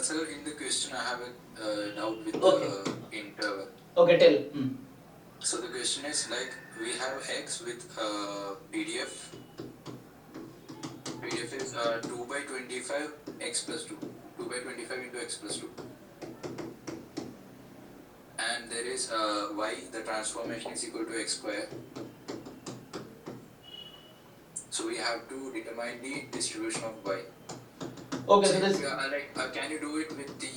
Sir, in the question I have a doubt with Okay. the interval. Okay, tell. So the question is like we have x with PDF. PDF is 2 by 25 x plus 2. 2 by 25 into x plus 2. And there is y, the transformation is equal to x square. So we have to determine the distribution of y. Okay, So so this can you do it with the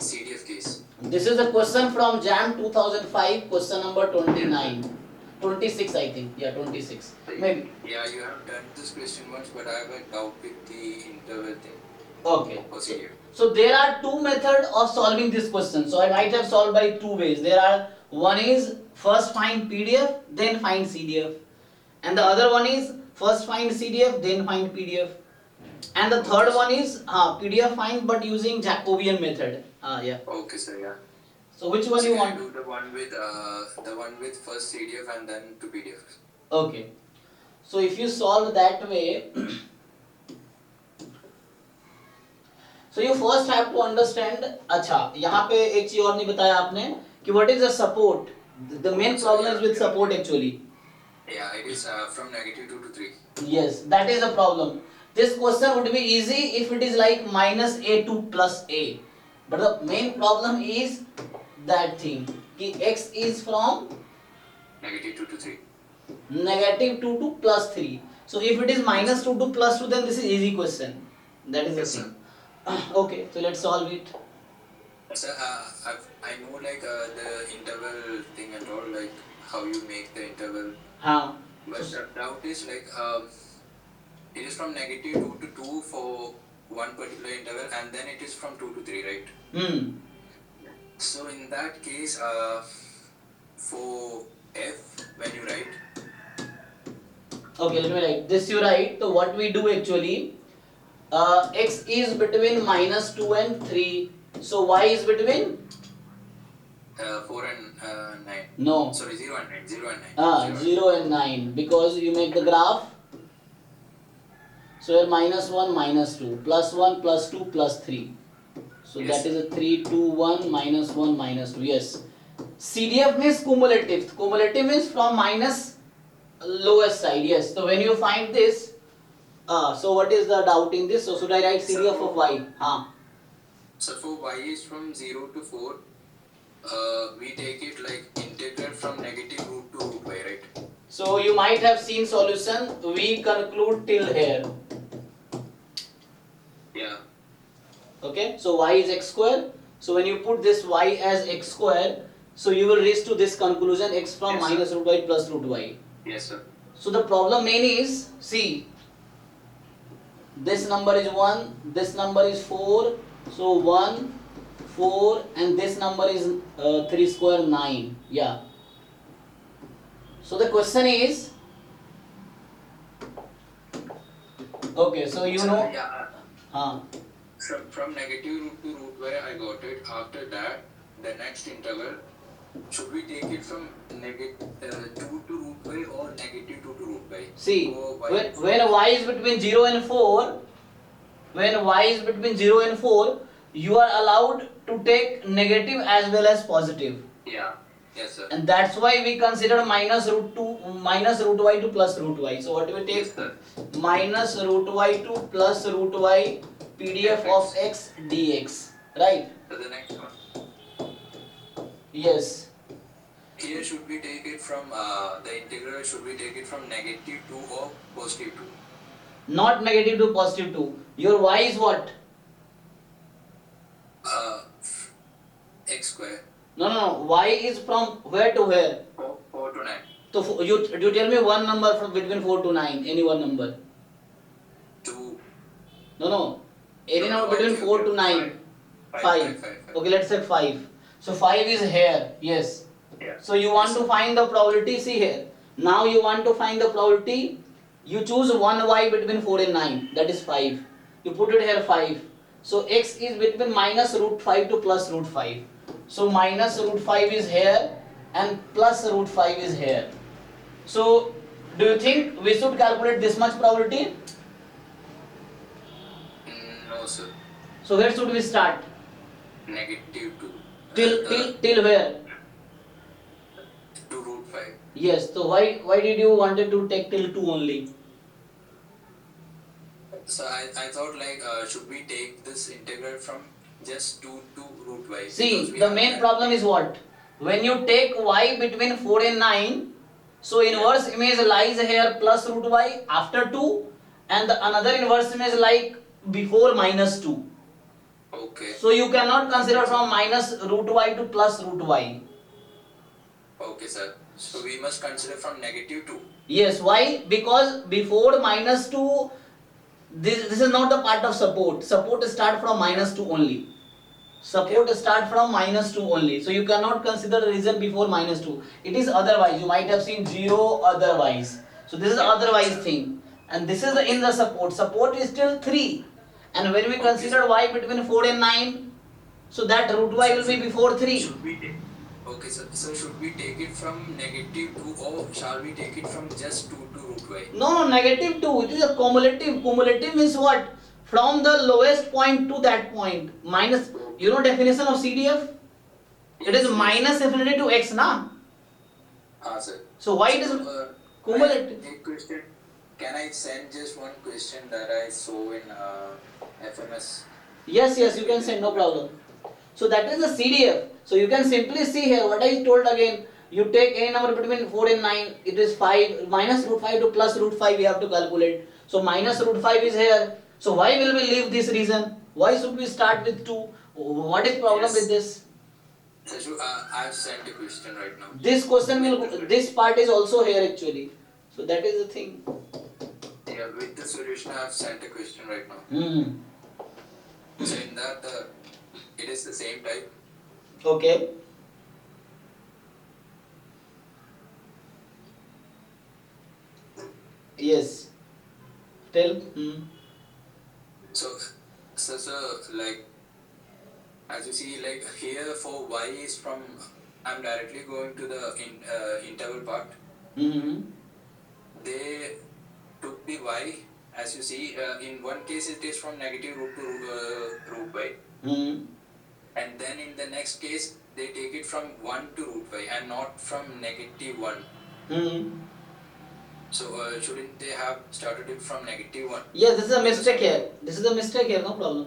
CDF case? this is a question from JAM 2005, question number 29. 26, I think. Yeah, 26. Maybe. Yeah, you have done this question once, but I have a doubt with the interval thing. Okay. For CDF. So there are two methods of solving this question. So I might have solved by two ways. There are, one is first find PDF, then find CDF. And the other one is first find CDF, then find PDF. And the third one is PDF find but using Jacobian method. Yeah. Okay, sir. Yeah. So which one so you can want? I do the one with first CDF and then to PDF. Okay. So if you solve that way, so you first have to understand. अच्छा, यहाँ पे एक चीज और नहीं बताया आपने कि what is the support? The main problem is with support actually. Yeah, it is from -2 to 3. Yes, that is the problem. This question would be easy if it is like -a2 plus a. But the main problem is that thing कि x is from -2 to 3. -2 to +3. So if it is -2 to +2, then this is easy question. That is the thing. Okay, so let's solve it. Sir, I know like the interval thing and all, like how you make the interval. But the doubt is like it is from -2 to 2 for one particular interval, and then it is from 2 to 3, right? So in that case, for f, when you write. Okay, let me write. This you write. So what we do actually, x is between -2 and 3. So y is between 4 and 9. No. Sorry, 0 and 9. 0 and 9. 0 and 9, because you make the graph. So here -1 -2 +1 +2 +3. So yes. That is a 3 2 1 -1 -2. Yes. CDF means cumulative. Cumulative means from minus lowest side. Yes. So when you find this, so what is the doubt in this? So should I write CDF of y? So for y is from 0 to 4, we take it like integral from -root to root y, right? So you might have seen solution. We conclude till here. Yeah. Okay. So y is x square. So when you put this y as x square, so you will reach to this conclusion: x from -root y plus root y. Yes, sir. So the problem main is, see, this number is 1, this number is 4, so 1, 4, and this number is 3 square 9. Yeah. So the question is, okay, so you know. Yeah. From -root to root y, I got it. After that, the next interval, should we take it from -2 to root y or -2 to root y? See, when y is between 0 and 4, when y is between 0 and 4, you are allowed to take negative as well as positive. Yeah. Yes, sir. And that's why we consider -root y to plus root y. So what do we take? Yes, -root y to plus root y PDF of x dx. Right? So the next one. Yes. Here should we take it from the integral? Should we take it from -2 or +2? Not negative to +2. Your y is what? X square. No. Y is from where to where? 4 to 9. So you tell me one number from between 4 to 9. Any one number. 2. No. Any number between 4 to 9. 5. Okay, let's say 5. So 5 is here. Yes. Yeah. So you want to find the probability. See here. Now you want to find the probability. You choose one y between 4 and 9. That is 5. You put it here 5. So x is between -√5 to +√5. So -√5 is here and +√5 is here. So do you think we should calculate this much probability? No, sir. So where should we start? -2. Till where? To root 5. Yes. So why did you wanted to take till 2 only? So I thought like should we take this integral from just 2 to root y? See, the main problem is what? When you take y between 4 and 9, so inverse image lies here plus root y after 2, and the another inverse image like before minus 2. Okay. So you cannot consider from minus root y to plus root y. Okay, sir. So we must consider from -2. Yes, why? Because before minus 2, this is not the part of support. Support start from -2 only. Support start from -2 only. So you cannot consider the reason before -2. It is otherwise. You might have seen 0 otherwise. So this is otherwise thing. And this is in the support. Support is still 3. And when we consider y between 4 and 9, so that root y will be before 3. Okay, so should we take it from -2 or shall we take it from just 2 to root y? No, -2. It is a cumulative. Cumulative means what? From the lowest point to that point. Minus, you know definition of CDF? It is minus infinity to x, na? Sir. So why it is cumulative? A question. Can I send just one question that I saw in FMS? Yes, you can send, no problem. So that is the CDF. So you can simply see here what I told again. You take any number between 4 and 9, it is 5, minus root 5 to plus root 5 we have to calculate. So minus root 5 is here. So why will we leave this reason? Why should we start with 2? What is problem with this? So I have sent a question right now. This question will, this part is also here actually. So that is the thing. Yeah, with the solution I have sent a question right now. So in that it is the same type. Okay. Yes. Tell. So like as you see, like here for y is from, I'm directly going to the interval part. They took the y, as you see, in one case it is from -root to root y. And then in the next case they take it from 1 to root y and not from -1. So shouldn't they have started it from -1? Yes, this is a mistake here. This is a mistake here, no problem.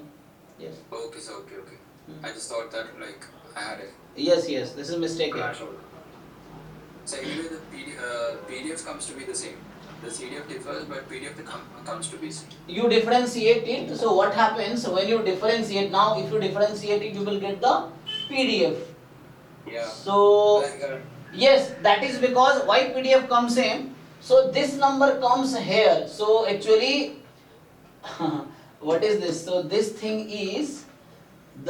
Yes. Okay, so okay. I just thought that like I had it. Yes, this is a mistake here. So anyway, the PDF comes to be the same. The CDF differs, but PDF comes to be same. You differentiate it. So what happens when you differentiate? Now, if you differentiate it, you will get the PDF. Yeah. So yes, that is because why PDF comes same. So this number comes here. So actually, what is this? So this thing is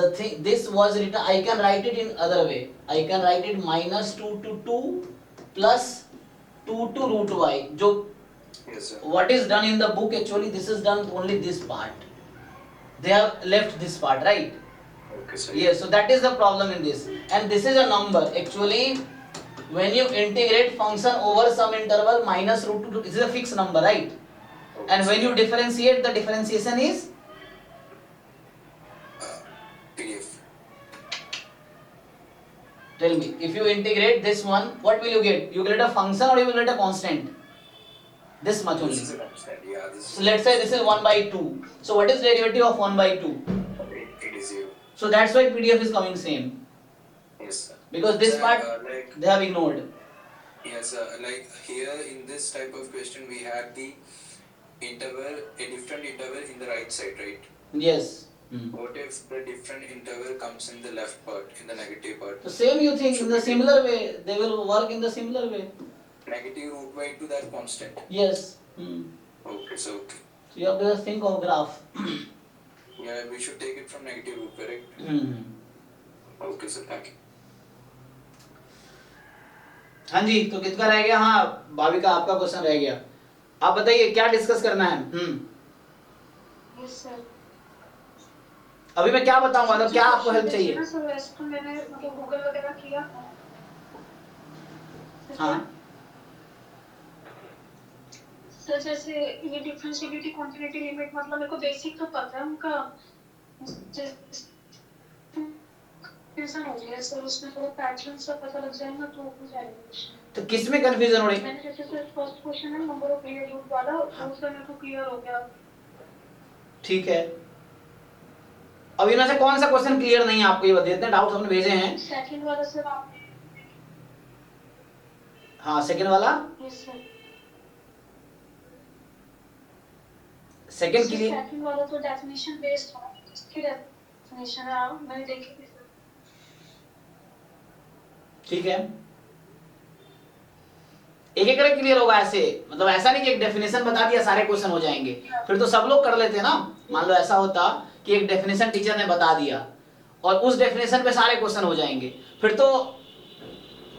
the thing. This was written. I can write it in other way. I can write it -2 to 2 plus 2 to root y. Jo yes, sir. What is done in the book actually? This is done only this part. They have left this part, right? Okay, sir. Yes. So that is the problem in this. And this is a number actually. When you integrate function over some interval minus root 2, this is a fixed number, right? Okay, and when you differentiate, the differentiation is PDF. Tell me, if you integrate this one, what will you get? You get a function or you will get a constant? This much only. This is a constant. Yeah, this So let's say this is 1 by 2. So what is derivative of 1 by 2? it is 0. So that's why PDF is coming same. Yes, sir. Because this part like, they have ignored. Yes, like here in this type of question we had the interval, a different interval in the right side, right? Yes. What if the different interval comes in the left part, in the negative part? So same you think in the similar way, they will work in the similar way. -root y to that constant. Yes. Okay, so okay. So you have to just think of graph. Yeah, we should take it from -root, correct? Okay, so thank you. हाँ जी, तो किसका रह गया? हाँ, भाविका आपका question रह गया. आप बताइए क्या डिस्कस करना है? Yes sir. अभी मैं क्या बताऊंगा, मतलब क्या आपको हेल्प चाहिए? सर वैसे तो मैंने मतलब गूगल वगैरह किया. हाँ. सर जैसे ये डिफरेंशिएबिलिटी कंटिन्यूटी लिमिट मतलब मेरे को बेसिक तो पता है उनका, कंफ्यूजन हो रही है सर, उसमें थोड़ा पैटर्न सा पता लग जाएगा तो हो जाएगा। तो किस में कंफ्यूजन हो रही है? मैंने जैसे सर फर्स्ट क्वेश्चन है नंबर ऑफ क्लियर रूट वाला, वो सर मेरे को क्लियर हो गया। ठीक है, अब इनमें से कौन सा क्वेश्चन क्लियर नहीं है आपको, ये बताइए, इतने डाउट्स हमने भेजे हैं। सेकंड वाला सर आप। हाँ सेकंड वाला, yes sir. Second clear. Second वाला तो डेफिनेशन बेस्ड था, इसकी डेफिनेशन है मैंने देखी थी सर। ठीक है, एक एक करके क्लियर होगा ऐसे, मतलब ऐसा नहीं कि एक डेफिनेशन बता दिया सारे क्वेश्चन हो जाएंगे, फिर तो सब लोग कर लेते ना। मान लो ऐसा होता कि एक डेफिनेशन टीचर ने बता दिया और उस डेफिनेशन पे सारे क्वेश्चन हो जाएंगे, फिर तो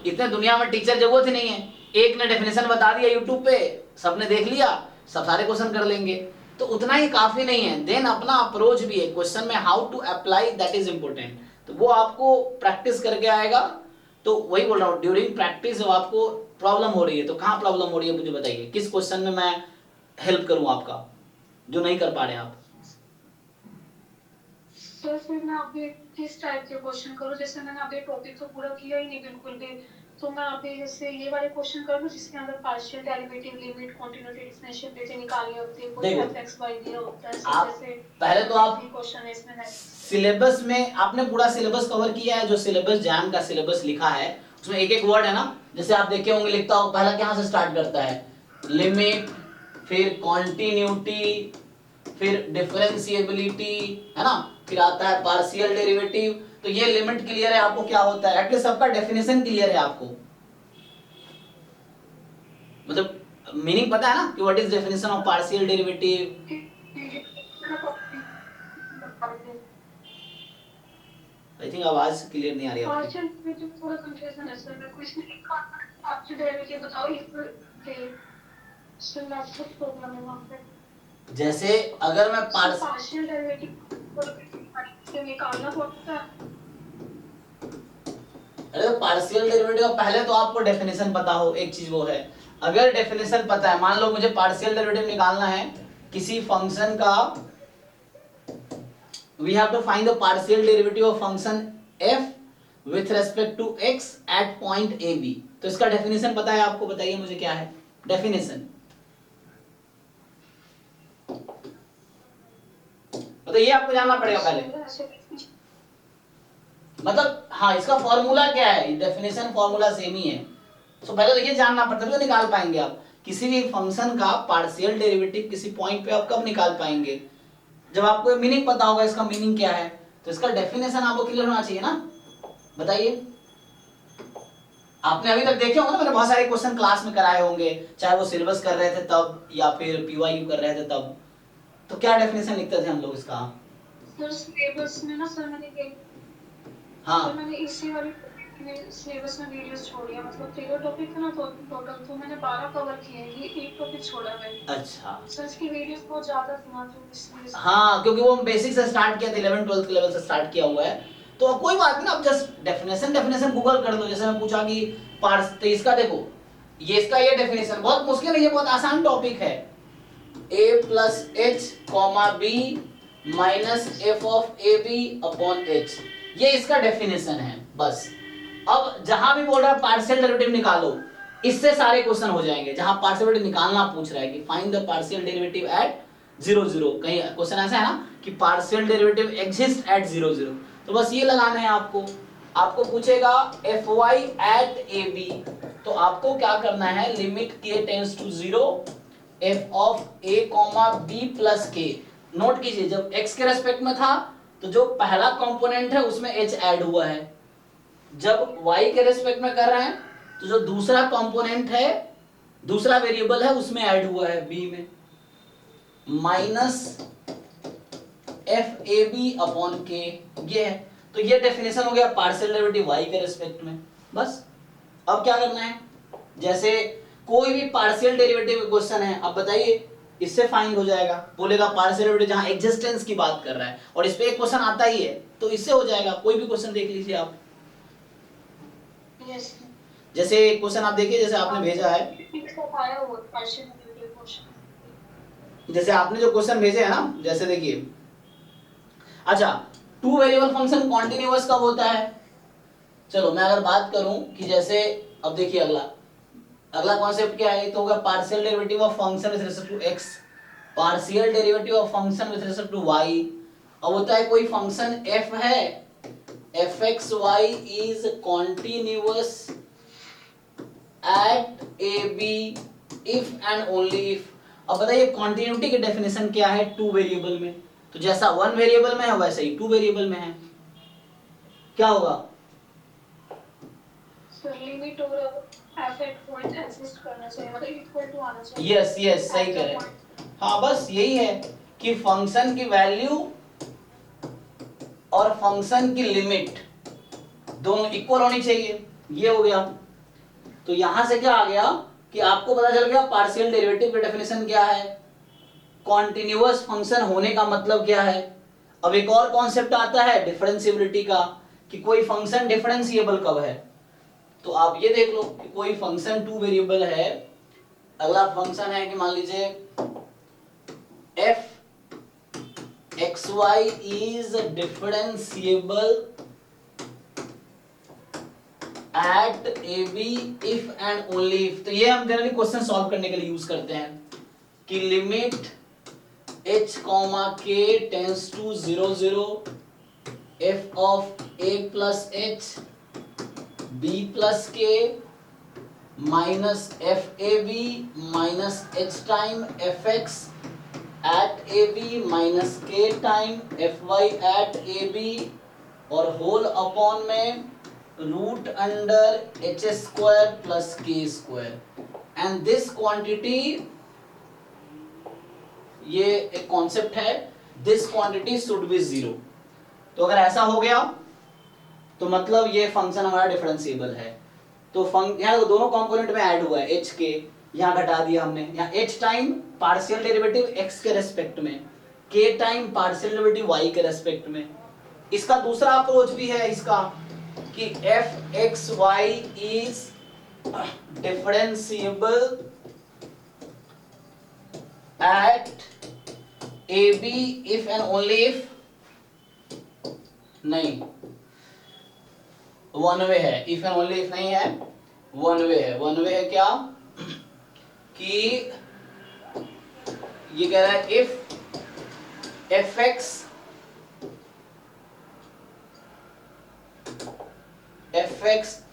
इतने दुनिया में टीचर जरूरत ही नहीं है। एक ने डेफिनेशन बता दिया यूट्यूब पे, सबने देख लिया, सब सारे क्वेश्चन कर लेंगे, तो उतना ही काफी नहीं है। देन अपना अप्रोच भी है क्वेश्चन में, how to apply, that is important. तो वो आपको प्रैक्टिस करके आएगा। तो वही बोल रहा हूँ, ड्यूरिंग प्रैक्टिस जब आपको प्रॉब्लम हो रही है, तो कहाँ प्रॉब्लम हो रही है मुझे बताइए, किस क्वेश्चन में मैं हेल्प करूँ आपका, जो नहीं कर पा रहे आप। सर फिर मैं अभी किस टाइप के क्वेश्चन करूँ, जैसे मैंने अभी टॉपिक तो पूरा किया ही नहीं बिल्कुल भी, तो मैं अभी जैसे ये वाले क्वेश्चन कर लूँ जिसके अंदर partial derivative, limit, continuity, differentiability निकालनी होती है, कुछ fx/y दिया होता है, आप जैसे पहले तो आप क्वेश्चन है इसमें सिलेबस में आपने पूरा सिलेबस कवर किया है, जो सिलेबस जैम का सिलेबस लिखा है उसमें एक एक वर्ड है ना, जैसे आप देखे होंगे लिखता हो, पहला कहाँ से स्टार्ट करता है, लिमिट, फिर कॉन्टिन्यूटी, फिर डिफरेंशिएबिलिटी, है ना, फिर आता है पार्शियल डेरिवेटिव। तो ये लिमिट क्लियर है आपको क्या होता है, एटलीस्ट सबका डेफिनेशन क्लियर है आपको, मतलब मीनिंग पता है ना कि what is definition of partial derivative. I think आवाज क्लियर नहीं आ रही आपकी। पार्शियल डेरिवेटिव थोड़ा कंफ्यूजन है सर, मैं कुछ नहीं पार्शियल डेरिवेटिव बताओ ये सर लास्ट प्रॉब्लम है वहां पे। जैसे अगर मैं पार्शियल डेरिवेटिव से निकालना पड़ता है। अरे पार्शियल डेरिवेटिव पहले तो आपको डेफिनेशन पता हो, एक चीज वो है, अगर डेफिनेशन पता है, मान लो मुझे पार्शियल डेरिवेटिव निकालना है किसी फंक्शन का, we have to find the partial derivative of function f with respect to x at point a b। तो इसका डेफिनेशन पता है आपको, बताइए मुझे क्या है डेफिनेशन, तो ये आपको जानना पड़ेगा पहले, मतलब हाँ इसका फॉर्मूला क्या है, डेफिनेशन फॉर्मूला सेम ही है। तो पहले तो ये जानना पड़ता है, तो निकाल पाएंगे आप किसी भी फंक्शन का पार्शियल डेरिवेटिव किसी पॉइंट पे आप कब निकाल पाएंगे, जब आपको मीनिंग पता होगा इसका मीनिंग क्या है। तो इसका डेफिनेशन आपको क्लियर होना चाहिए ना, बताइए। आपने अभी तक देखे होंगे ना, मैंने बहुत सारे क्वेश्चन क्लास में कराए होंगे, चाहे वो सिलेबस कर रहे थे तब या फिर पीवाईक्यू कर रहे थे तब, तो क्या डेफिनेशन लिखते थे हम लोग इसका। सर सिलेबस में ना सर मैंने हाँ तो मैंने इसी वाली सिलेबस में वीडियोस छोड़ी है, मतलब 13 टॉपिक था ना, तो टोटल तो मैंने 12 कवर किए हैं, ये एक टॉपिक छोड़ा है। अच्छा सर इसकी वीडियोस बहुत ज्यादा थी तो इसलिए। हाँ क्योंकि वो बेसिक से स्टार्ट किया था, 11 12 के लेवल से स्टार्ट किया हुआ है, तो कोई बात नहीं, आप जस्ट डेफिनेशन गूगल कर लो। जैसे मैं पूछा कि पार्स, तो इसका देखो ये इसका ये डेफिनेशन बहुत मुश्किल है, ये बहुत आसान टॉपिक है, a plus H comma B minus F of A B upon H, ये इसका डेफिनेशन है बस। अब जहां भी बोल रहा है पार्शियल डेरिवेटिव निकालो, इससे सारे क्वेश्चन हो जाएंगे। जहां पार्शियल डेरिवेटिव निकालना पूछ रहा है कि find the partial derivative eight 0 0, कहीं क्वेश्चन ऐसा है ना कि पार्शियल डेरिवेटिव एग्जिस्ट एट 0 0, तो बस ये लगाना है आपको। आपको पूछेगा F Y at A B, तो आपको क्या करना है, लिमिट के tends to 0 F of A comma B plus K. Note कीजिए जब x के रेस्पेक्ट में था तो जो पहला कंपोनेंट है उसमें h ऐड हुआ है, जब y के रेस्पेक्ट में कर रहे हैं तो जो दूसरा कंपोनेंट है, दूसरा वेरिएबल है, उसमें ऐड हुआ है b में, minus F A B upon K, ये है। तो ये डेफिनेशन हो गया पार्शियल डेरिवेटिव y के रेस्पेक्ट में, बस। अब क्या करना है, जैसे कोई भी पार्शियल डेरिवेटिव क्वेश्चन है, अब बताइए इससे फाइंड हो जाएगा, बोलेगा पार्शियल डेरिवेटिव जहां एग्जिस्टेंस की बात कर रहा है, और इस पे एक क्वेश्चन आता ही है, तो इससे हो जाएगा। कोई भी क्वेश्चन देख लीजिए आप, यस जैसे क्वेश्चन आप देखिए, जैसे आपने भेजा है, जैसे आपने जो क्वेश्चन भेजे है ना, जैसे देखिए अच्छा, टू वेरिएबल फंक्शन कॉन्टिन्यूअस कब होता है? चलो मैं अगर बात करूं कि जैसे अब देखिए अगला कॉन्सेप्ट क्या है, तो होगा partial derivative of function with respect to X, partial derivative of function with respect to Y. अब होता है कोई फंक्शन f है, fxy is continuous at ab if and only if. अब बताइए कॉन्टिन्यूटी की डेफिनेशन क्या है टू वेरिएबल में? तो जैसा वन वेरिएबल में है वैसे ही टू वेरिएबल में है, क्या होगा? सर लिमिट और एफ पॉइंट एग्जिस्ट करना चाहिए, मतलब इक्वल टू आना चाहिए। यस यस, सही कह रहे हैं। हाँ बस यही है कि फंक्शन की वैल्यू और फंक्शन की लिमिट दोनों इक्वल होनी चाहिए, ये हो गया। तो यहां से क्या आ गया कि आपको पता चल गया पार्शियल डेरिवेटिव की डेफिनेशन क्या है, कॉन्टिन्यूअस फंक्शन होने का मतलब क्या है। अब एक और कॉन्सेप्ट आता है डिफरेंशिएबिलिटी का, कि कोई फंक्शन डिफरेंशिएबल कब है। तो आप ये देख लो कि कोई फंक्शन टू वेरिएबल है, अगला फंक्शन है कि मान लीजिए f xy is differentiable at ab if and only if। तो ये हम जनरली क्वेश्चन सॉल्व करने के लिए यूज करते हैं कि limit h k tends to 0 0 f of a plus h b plus k minus fab minus h time fx at ab minus k time fy at ab और whole upon में root under H square plus K square and this quantity, ये एक concept है, this quantity should be zero. तो अगर ऐसा हो गया तो मतलब ये फंक्शन हमारा डिफरेंशिएबल है। तो यहाँ दोनों कंपोनेंट में ऐड हुआ है, एच के यहाँ घटा दिया हमने, यहाँ H time partial derivative X के रेस्पेक्ट में, K time partial derivative Y के रेस्पेक्ट में। इसका दूसरा अप्रोच भी है इसका कि F X Y is differentiable at A B if and only if, नहीं वन वे है, इफ एंड ओनली इफ नहीं है, वन वे है। वन वे है क्या कि ये कह रहा है if F X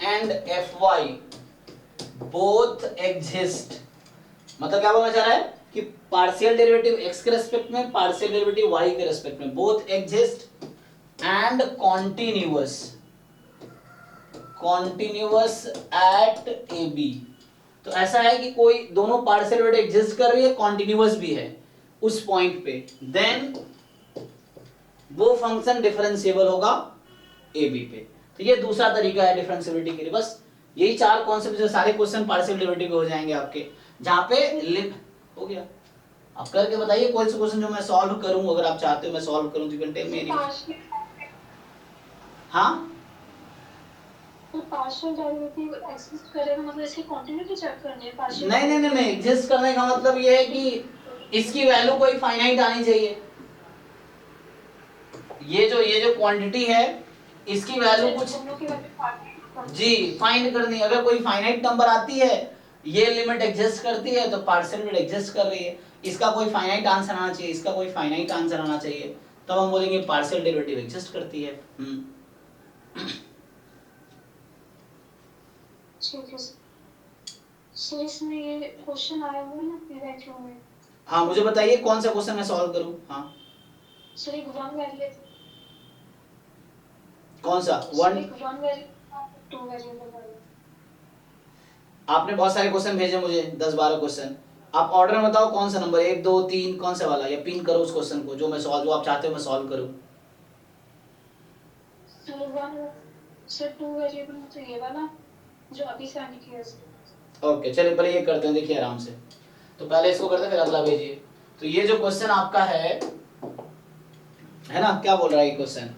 and F Y both exist, मतलब क्या बोलना चाह रहा है कि पार्शियल डेरिवेटिव एक्स के रेस्पेक्ट में, पार्शियल डेरिवेटिव वाई के रेस्पेक्ट में, both exist and continuous at A B. तो ऐसा है कि कोई दोनों पार्शियल डेरिवेटिव एग्जिस्ट कर रही है, कॉन्टिन्यूअस भी है उस पॉइंट पे, देन वो फंक्शन डिफरेंशिएबल होगा ए बी पे। तो ये दूसरा तरीका है डिफरेंशिएबिलिटी के लिए। बस यही चार कॉन्सेप्ट से सारे क्वेश्चन पार्शियल डेरिवेटिव के हो जाएंगे आपके, जहां पे हो गया। आप करके बताइए कौन से क्वेश्चन जो मैं सॉल्व करूं, अगर आप चाहते हो मैं सॉल्व करूं तो घंटे में। हाँ तो पार्शियल डेरिवेटिव एग्जिस्ट करेगा मतलब इसकी क्वांटिटी चेक करनी है पार्शियल। नहीं, एग्जिस्ट करने का मतलब ये है कि इसकी वैल्यू कोई फाइनाइट आनी चाहिए। ये जो क्वांटिटी है इसकी वैल्यू कुछ जी फाइंड करनी है। अगर कोई फाइनाइट नंबर आती है, ये लिमिट एग्जिस्ट करती है तो पार्शियल लिमिट एग्जिस्ट कर रही है, इसका कोई फाइनाइट आंसर आना चाहिए, इसका कोई फाइनाइट आंसर आना चाहिए, तब हम बोलेंगे पार्शियल डेरिवेटिव एग्जिस्ट करती है। ठीक है सर, इसमें ये क्वेश्चन आया हुआ है ना पीवाईक्यू में। हाँ मुझे बताइए कौन सा क्वेश्चन मैं सॉल्व करूं। हाँ सर एक वन वेरिएबल, कौन सा वन टू वेरिएबल। आपने बहुत सारे क्वेश्चन भेजे मुझे, 10-12 क्वेश्चन। आप ऑर्डर में बताओ कौन सा नंबर, 1 2 3 कौन सा वाला, या पिन करो उस क्वेश्चन को जो आप चाहते हो मैं सॉल्व करूं। सर टू वेरिएबल में तो ये वाला जो अभी से आने किया है। ओके चलिए पहले ये करते हैं, देखिए आराम से। तो पहले इसको करते हैं फिर अगला भेजिए। तो ये जो क्वेश्चन आपका है ना, क्या बोल रहा है ये क्वेश्चन